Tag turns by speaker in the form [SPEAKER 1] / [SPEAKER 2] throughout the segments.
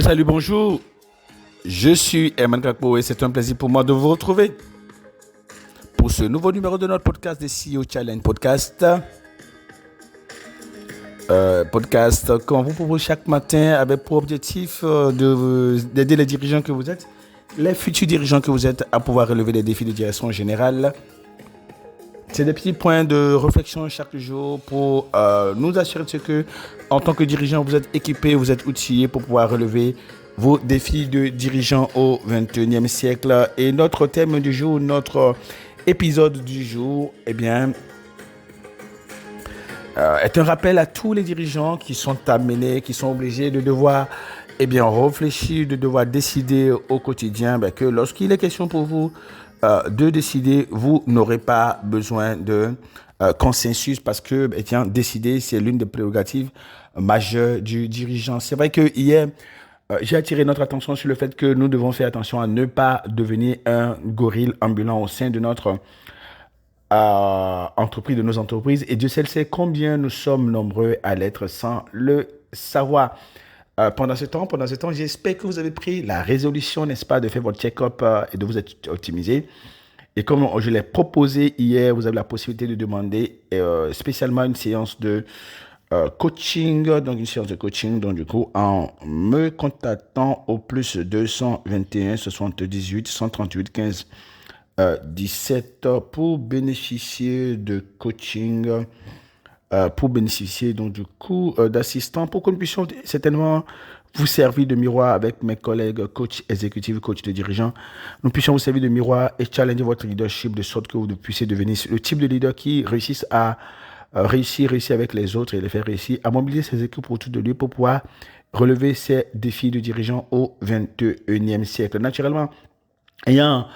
[SPEAKER 1] Salut, bonjour. Je suis Herman Kakpo et c'est un plaisir pour moi de vous retrouver pour ce nouveau numéro de notre podcast des CEO Challenge Podcast. Podcast qu'on vous propose chaque matin avec pour objectif d'aider les dirigeants que vous êtes, les futurs dirigeants que vous êtes à pouvoir relever les défis de direction générale. C'est des petits points de réflexion chaque jour pour nous assurer de ce que, en tant que dirigeant, vous êtes équipé, vous êtes outillé pour pouvoir relever vos défis de dirigeant au XXIe siècle. Et notre thème du jour, notre épisode du jour, est un rappel à tous les dirigeants qui sont amenés, qui sont obligés de devoir réfléchir, de devoir décider au quotidien que lorsqu'il est question pour vous de décider, vous n'aurez pas besoin de consensus parce que décider, c'est l'une des prérogatives majeures du dirigeant. C'est vrai que hier, j'ai attiré notre attention sur le fait que nous devons faire attention à ne pas devenir un gorille ambulant au sein de notre entreprise, de nos entreprises. Et Dieu seul sait combien nous sommes nombreux à l'être sans le savoir. Pendant ce temps, j'espère que vous avez pris la résolution, n'est-ce pas, de faire votre check-up et de vous être optimisé. Et comme je l'ai proposé hier, vous avez la possibilité de demander spécialement une séance de coaching. Donc, une séance de coaching. Donc, du coup, en me contactant au plus 221 78 138 15 17 pour bénéficier de coaching. Pour bénéficier donc du coup d'assistants pour que nous puissions certainement vous servir de miroir avec mes collègues coach exécutifs, coach de dirigeants. Nous puissions vous servir de miroir et challenger votre leadership de sorte que vous puissiez devenir le type de leader qui réussisse à réussir avec les autres et les faire réussir, à mobiliser ses équipes autour de lui pour pouvoir relever ces défis de dirigeants au XXIe siècle. Naturellement, ayant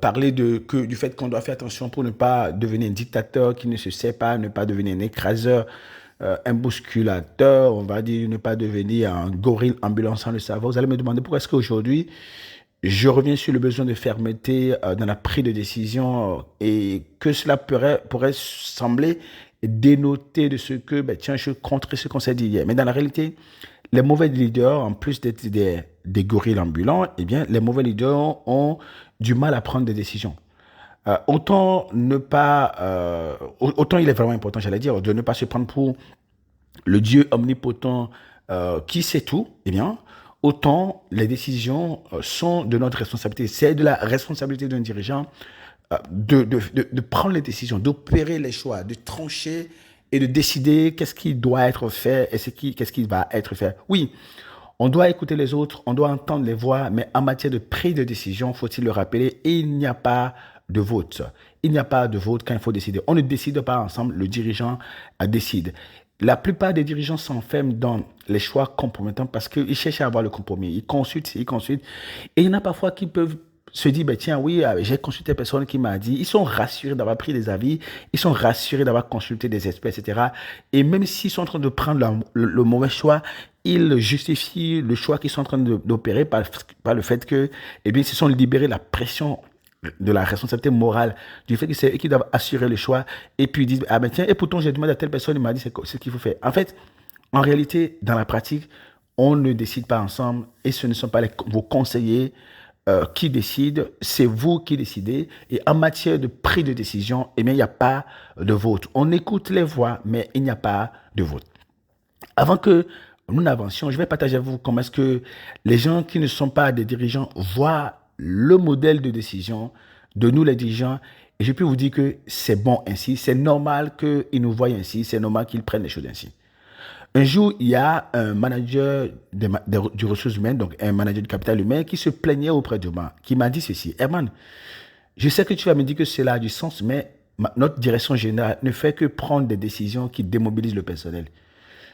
[SPEAKER 1] parlé du fait qu'on doit faire attention pour ne pas devenir un dictateur qui ne se sait pas, ne pas devenir un écraseur, un bousculateur, on va dire, ne pas devenir un gorille ambulant sans le savoir. Vous allez me demander pourquoi est-ce qu'aujourd'hui, je reviens sur le besoin de fermeté dans la prise de décision et que cela pourrait sembler dénoter de ce que, je contre ce qu'on s'est dit hier. Mais dans la réalité, les mauvais leaders, en plus d'être des gorilles ambulants, les mauvais leaders ont du mal à prendre des décisions. Autant il est vraiment important, j'allais dire, de ne pas se prendre pour le Dieu omnipotent qui sait tout, autant les décisions sont de notre responsabilité. C'est de la responsabilité d'un dirigeant de prendre les décisions, d'opérer les choix, de trancher et de décider qu'est-ce qui doit être fait et qu'est-ce qui va être fait. Oui, on doit écouter les autres, on doit entendre les voix, mais en matière de prise de décision, faut-il le rappeler, il n'y a pas de vote. Il n'y a pas de vote quand il faut décider. On ne décide pas ensemble, le dirigeant décide. La plupart des dirigeants s'enferment dans les choix compromettants parce qu'ils cherchent à avoir le compromis. Ils consultent. Et il y en a parfois qui peuvent se dire, j'ai consulté personne qui m'a dit, ils sont rassurés d'avoir pris des avis, ils sont rassurés d'avoir consulté des experts, etc. Et même s'ils sont en train de prendre le mauvais choix, ils justifient le choix qu'ils sont en train d'opérer par le fait que, ils se sont libérés de la pression de la responsabilité morale, du fait que c'est eux qui doivent assurer le choix, et puis ils disent, et pourtant j'ai demandé à telle personne, il m'a dit c'est ce qu'il faut faire. En fait, en réalité, dans la pratique, on ne décide pas ensemble, et ce ne sont pas vos conseillers qui décident, c'est vous qui décidez. Et en matière de prise de décision, il n'y a pas de vote. On écoute les voix, mais il n'y a pas de vote. Avant que nous n'avancions, je vais partager avec vous comment est-ce que les gens qui ne sont pas des dirigeants voient le modèle de décision de nous les dirigeants. Et je peux vous dire que c'est bon ainsi, c'est normal qu'ils nous voient ainsi, c'est normal qu'ils prennent les choses ainsi. Un jour, il y a un manager du ressources humaines, donc un manager du capital humain, qui se plaignait auprès de moi, qui m'a dit ceci: Herman, je sais que tu vas me dire que cela a du sens, mais notre direction générale ne fait que prendre des décisions qui démobilisent le personnel.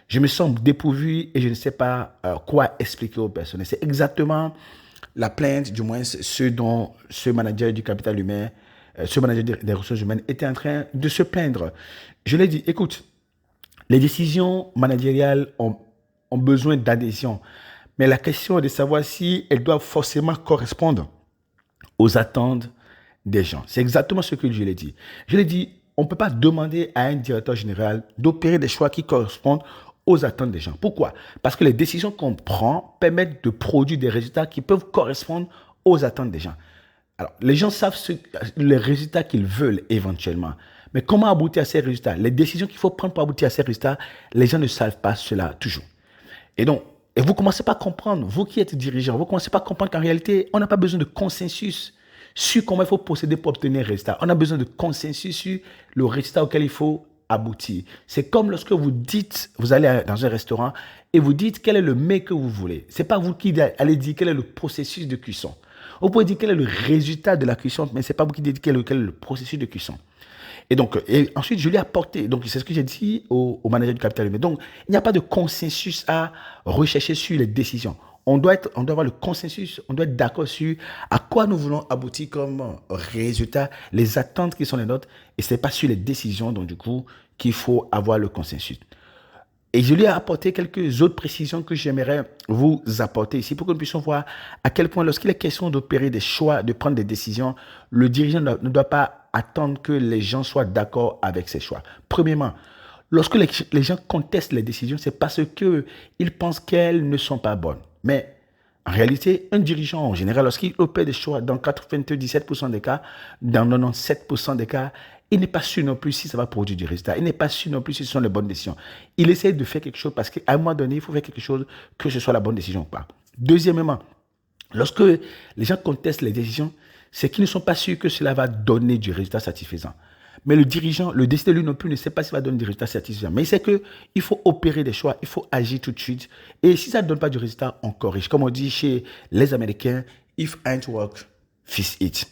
[SPEAKER 1] Je me sens dépourvu et je ne sais pas quoi expliquer au personnel. C'est exactement la plainte, du moins ce dont ce manager du capital humain, ce manager des ressources humaines était en train de se plaindre. Je lui ai dit, écoute, les décisions managériales ont besoin d'adhésion. Mais la question est de savoir si elles doivent forcément correspondre aux attentes des gens. C'est exactement ce que je lui ai dit. Je lui ai dit, on ne peut pas demander à un directeur général d'opérer des choix qui correspondent aux attentes des gens. Pourquoi? Parce que les décisions qu'on prend permettent de produire des résultats qui peuvent correspondre aux attentes des gens. Alors, les gens savent les résultats qu'ils veulent éventuellement. Mais comment aboutir à ces résultats? Les décisions qu'il faut prendre pour aboutir à ces résultats, les gens ne savent pas cela toujours. Et donc, et vous commencez pas à comprendre, vous qui êtes dirigeant, vous commencez pas à comprendre qu'en réalité, on n'a pas besoin de consensus sur comment il faut procéder pour obtenir un résultat. On a besoin de consensus sur le résultat auquel il faut aboutir. C'est comme lorsque vous dites, vous allez dans un restaurant et vous dites quel est le mets que vous voulez. C'est pas vous qui allez dire quel est le processus de cuisson. Vous pouvez dire quel est le résultat de la cuisson, mais c'est pas vous qui dites quel est le processus de cuisson. Et donc, et ensuite, je lui ai apporté, donc c'est ce que j'ai dit au manager du capital humain. Donc, il n'y a pas de consensus à rechercher sur les décisions. On doit avoir le consensus, on doit être d'accord sur à quoi nous voulons aboutir comme résultat, les attentes qui sont les nôtres, et ce n'est pas sur les décisions, donc du coup, qu'il faut avoir le consensus. Et je lui ai apporté quelques autres précisions que j'aimerais vous apporter ici pour que nous puissions voir à quel point, lorsqu'il est question d'opérer des choix, de prendre des décisions, le dirigeant ne doit pas attendre que les gens soient d'accord avec ses choix. Premièrement, lorsque les gens contestent les décisions, c'est parce qu'ils pensent qu'elles ne sont pas bonnes. Mais en réalité, un dirigeant en général, lorsqu'il opère des choix dans 97% des cas, dans 97% des cas, il n'est pas sûr non plus si ça va produire du résultat. Il n'est pas sûr non plus si ce sont les bonnes décisions. Il essaie de faire quelque chose parce qu'à un moment donné, il faut faire quelque chose que ce soit la bonne décision ou pas. Deuxièmement, lorsque les gens contestent les décisions, c'est qu'ils ne sont pas sûrs que cela va donner du résultat satisfaisant. Mais le dirigeant, le décideur, lui non plus, ne sait pas s'il va donner des résultats satisfaisants. Mais il sait qu'il faut opérer des choix, il faut agir tout de suite. Et si ça ne donne pas du résultat, on corrige. Comme on dit chez les Américains, if ain't work, fix it.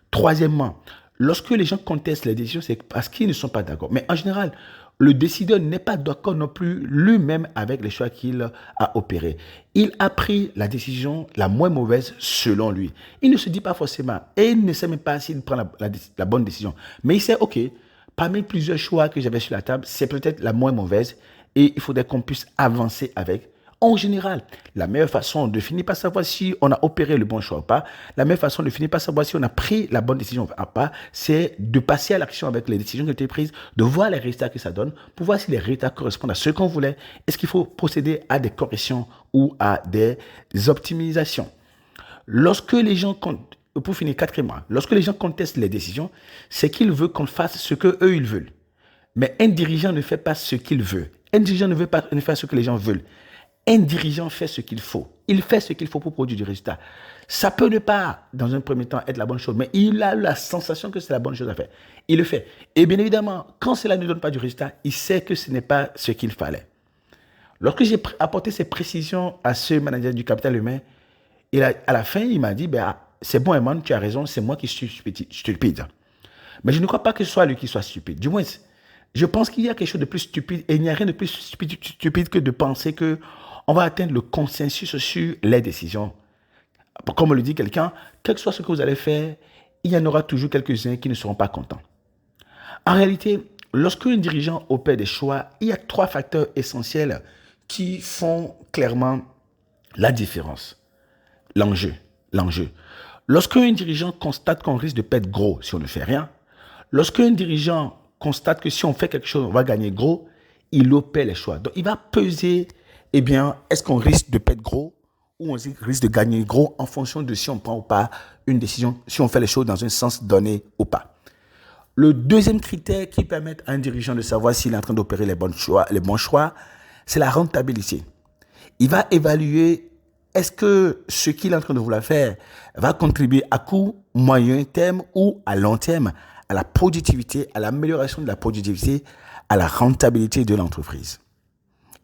[SPEAKER 1] Troisièmement, lorsque les gens contestent les décisions, c'est parce qu'ils ne sont pas d'accord. Mais en général, le décideur n'est pas d'accord non plus lui-même avec les choix qu'il a opérés. Il a pris la décision la moins mauvaise selon lui. Il ne se dit pas forcément, et il ne sait même pas s'il prend la bonne décision. Mais il sait, ok, parmi plusieurs choix que j'avais sur la table, c'est peut-être la moins mauvaise et il faudrait qu'on puisse avancer avec. En général, la meilleure façon de finir par savoir si on a opéré le bon choix ou pas, la meilleure façon de finir par savoir si on a pris la bonne décision ou pas, c'est de passer à l'action avec les décisions qui ont été prises, de voir les résultats que ça donne, pour voir si les résultats correspondent à ce qu'on voulait. Est-ce qu'il faut procéder à des corrections ou à des optimisations? Lorsque les gens pour finir, quatrièmement, lorsque les gens contestent les décisions, c'est qu'ils veulent qu'on fasse ce qu'eux, ils veulent. Mais un dirigeant ne fait pas ce qu'il veut. Un dirigeant ne fait ce que les gens veulent. Un dirigeant fait ce qu'il faut. Il fait ce qu'il faut pour produire du résultat. Ça peut ne pas, dans un premier temps, être la bonne chose, mais il a la sensation que c'est la bonne chose à faire. Il le fait. Et bien évidemment, quand cela ne donne pas du résultat, il sait que ce n'est pas ce qu'il fallait. Lorsque j'ai apporté ces précisions à ce manager du capital humain, à la fin, il m'a dit, c'est bon, Eman, tu as raison, c'est moi qui suis stupide. Mais je ne crois pas que ce soit lui qui soit stupide. Du moins, je pense qu'il y a quelque chose de plus stupide, et il n'y a rien de plus stupide que de penser que on va atteindre le consensus sur les décisions. Comme le dit quelqu'un, quel que soit ce que vous allez faire, il y en aura toujours quelques-uns qui ne seront pas contents. En réalité, lorsque un dirigeant opère des choix, il y a 3 facteurs essentiels qui font clairement la différence. L'enjeu. Lorsqu'un dirigeant constate qu'on risque de perdre gros si on ne fait rien, lorsqu'un dirigeant constate que si on fait quelque chose, on va gagner gros, il opère les choix. Donc, il va peser, est-ce qu'on risque de perdre gros ou on risque de gagner gros en fonction de si on prend ou pas une décision, si on fait les choses dans un sens donné ou pas. Le deuxième critère qui permet à un dirigeant de savoir s'il est en train d'opérer les bons choix, c'est la rentabilité. Il va évaluer est-ce que ce qu'il est en train de vouloir faire va contribuer à court, moyen terme ou à long terme à la productivité, à l'amélioration de la productivité, à la rentabilité de l'entreprise.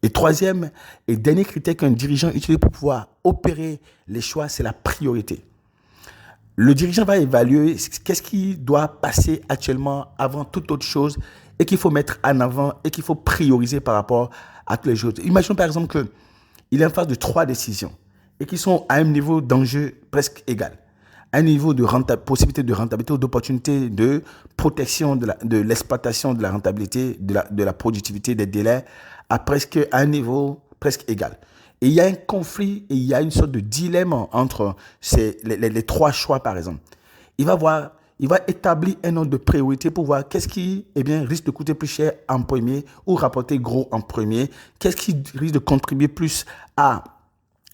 [SPEAKER 1] Et troisième et dernier critère qu'un dirigeant utilise pour pouvoir opérer les choix, c'est la priorité. Le dirigeant va évaluer qu'est-ce qui doit passer actuellement avant toute autre chose et qu'il faut mettre en avant et qu'il faut prioriser par rapport à toutes les choses. Imaginons par exemple qu'il est en face de 3 décisions et qui sont à un niveau d'enjeu presque égal. Un niveau de possibilité de rentabilité ou d'opportunité de protection de l'exploitation de la rentabilité, de la productivité, des délais à un niveau presque égal. Et il y a un conflit et il y a une sorte de dilemme entre les 3 choix, par exemple. Il va voir, il va établir un ordre de priorité pour voir qu'est-ce qui risque de coûter plus cher en premier ou rapporter gros en premier, qu'est-ce qui risque de contribuer plus à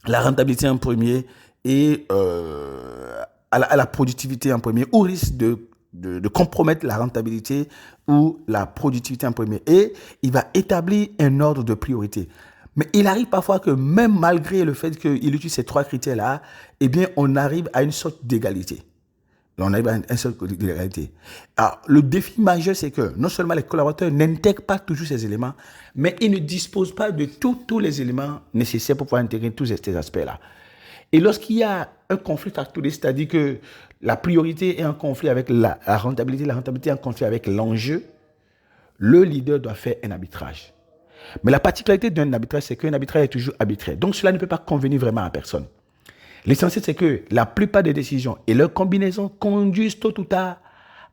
[SPEAKER 1] la rentabilité en premier et à la productivité en premier, ou risque de compromettre la rentabilité ou la productivité en premier. Et il va établir un ordre de priorité. Mais il arrive parfois que même malgré le fait qu'il utilise ces 3 critères-là, on arrive à une sorte d'égalité. On arrive à une sorte d'égalité. Alors, le défi majeur, c'est que non seulement les collaborateurs n'intègrent pas toujours ces éléments, mais ils ne disposent pas de tous les éléments nécessaires pour pouvoir intégrer tous ces aspects-là. Et lorsqu'il y a un conflit factoriel, c'est-à-dire que la priorité est en conflit avec la rentabilité est en conflit avec l'enjeu, le leader doit faire un arbitrage. Mais la particularité d'un arbitrage, c'est qu'un arbitrage est toujours arbitraire. Donc, cela ne peut pas convenir vraiment à personne. L'essentiel, c'est que la plupart des décisions et leurs combinaisons conduisent tôt ou tard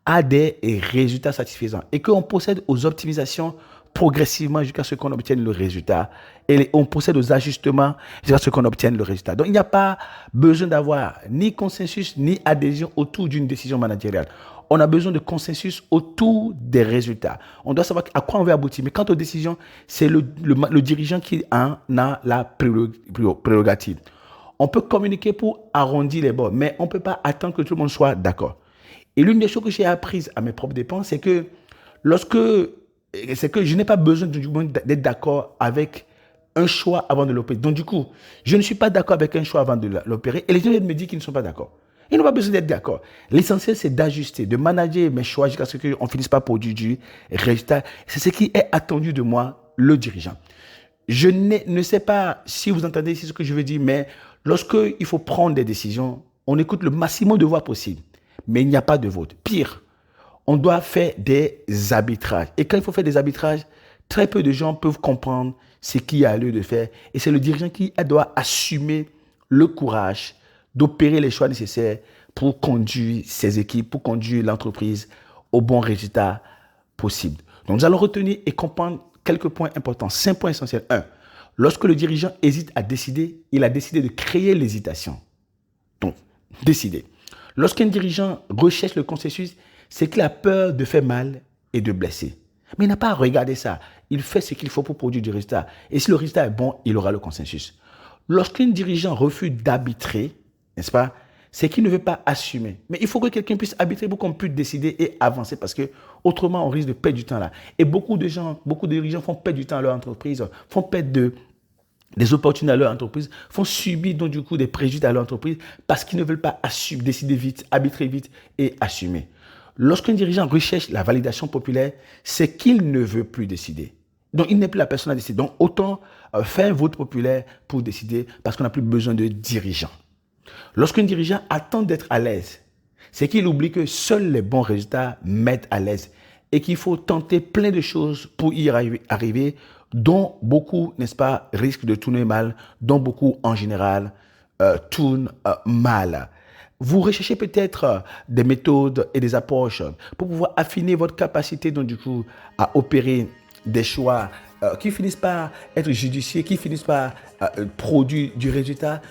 [SPEAKER 1] à des résultats satisfaisants et qu'on procède aux optimisations progressivement jusqu'à ce qu'on obtienne le résultat et on procède aux ajustements jusqu'à ce qu'on obtienne le résultat. Donc, il n'y a pas besoin d'avoir ni consensus ni adhésion autour d'une décision managériale. On a besoin de consensus autour des résultats. On doit savoir à quoi on veut aboutir. Mais quant aux décisions, c'est le dirigeant qui en a la prérogative. On peut communiquer pour arrondir les bords, mais on ne peut pas attendre que tout le monde soit d'accord. Et l'une des choses que j'ai apprises à mes propres dépens, c'est que je n'ai pas besoin d'être d'accord avec un choix avant de l'opérer. Donc du coup, je ne suis pas d'accord avec un choix avant de l'opérer et les gens viennent me dire qu'ils ne sont pas d'accord. Ils n'ont pas besoin d'être d'accord. L'essentiel, c'est d'ajuster, de manager mes choix jusqu'à ce qu'on finisse par produire du résultat. C'est ce qui est attendu de moi, le dirigeant. Je ne sais pas si vous entendez ici ce que je veux dire, mais lorsqu'il faut prendre des décisions, on écoute le maximum de voix possible, mais il n'y a pas de vote. Pire, on doit faire des arbitrages. Et quand il faut faire des arbitrages, très peu de gens peuvent comprendre ce qu'il y a lieu de faire. Et c'est le dirigeant qui doit assumer le courage d'opérer les choix nécessaires pour conduire ses équipes, pour conduire l'entreprise au bon résultat possible. Donc, nous allons retenir et comprendre quelques points importants, 5 points essentiels. 1. Lorsque le dirigeant hésite à décider, il a décidé de créer l'hésitation. Donc, décider. Lorsqu'un dirigeant recherche le consensus, c'est qu'il a peur de faire mal et de blesser. Mais il n'a pas à regarder ça. Il fait ce qu'il faut pour produire du résultat. Et si le résultat est bon, il aura le consensus. Lorsqu'un dirigeant refuse d'arbitrer, n'est-ce pas, c'est qu'il ne veut pas assumer. Mais il faut que quelqu'un puisse arbitrer pour qu'on puisse décider et avancer parce que autrement, on risque de perdre du temps là. Et beaucoup de dirigeants font perdre du temps à leur entreprise, font perdre des opportunités à leur entreprise, font subir donc du coup des préjudices à leur entreprise parce qu'ils ne veulent pas décider vite, arbitrer vite et assumer. Lorsqu'un dirigeant recherche la validation populaire, c'est qu'il ne veut plus décider. Donc, il n'est plus la personne à décider. Donc, autant faire un vote populaire pour décider parce qu'on n'a plus besoin de dirigeants. Lorsqu'un dirigeant attend d'être à l'aise, c'est qu'il oublie que seuls les bons résultats mettent à l'aise et qu'il faut tenter plein de choses pour y arriver, dont beaucoup, n'est-ce pas, risquent de tourner mal, dont beaucoup, en général, tournent mal. Vous recherchez peut-être des méthodes et des approches pour pouvoir affiner votre capacité, donc du coup, à opérer des choix qui finissent par être judicieux, qui finissent par produire du résultat.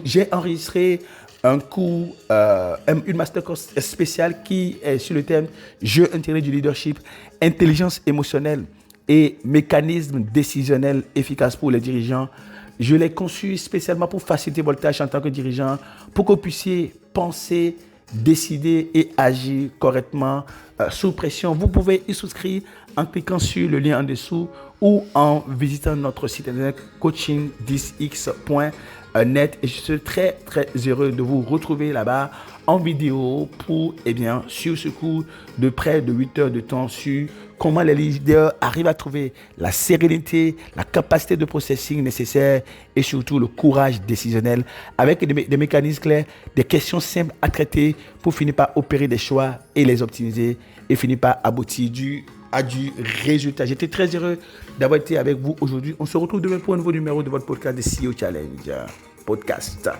[SPEAKER 1] J'ai enregistré un cours, une masterclass spéciale qui est sur le thème Jeu intégré du leadership, intelligence émotionnelle et mécanismes décisionnels efficaces pour les dirigeants. Je l'ai conçu spécialement pour faciliter votre tâche en tant que dirigeant, pour que vous puissiez penser, décider et agir correctement sous pression. Vous pouvez y souscrire en cliquant sur le lien en dessous ou en visitant notre site internet coaching10x.net et je suis très très heureux de vous retrouver là-bas en vidéo pour sur ce cours de près de 8 heures de temps sur comment les leaders arrivent à trouver la sérénité, la capacité de processing nécessaire et surtout le courage décisionnel avec des mécanismes clairs, des questions simples à traiter pour finir par opérer des choix et les optimiser et finir par aboutir à du résultat. J'étais très heureux d'avoir été avec vous aujourd'hui. On se retrouve demain pour un nouveau numéro de votre podcast de CEO Challenge Podcast.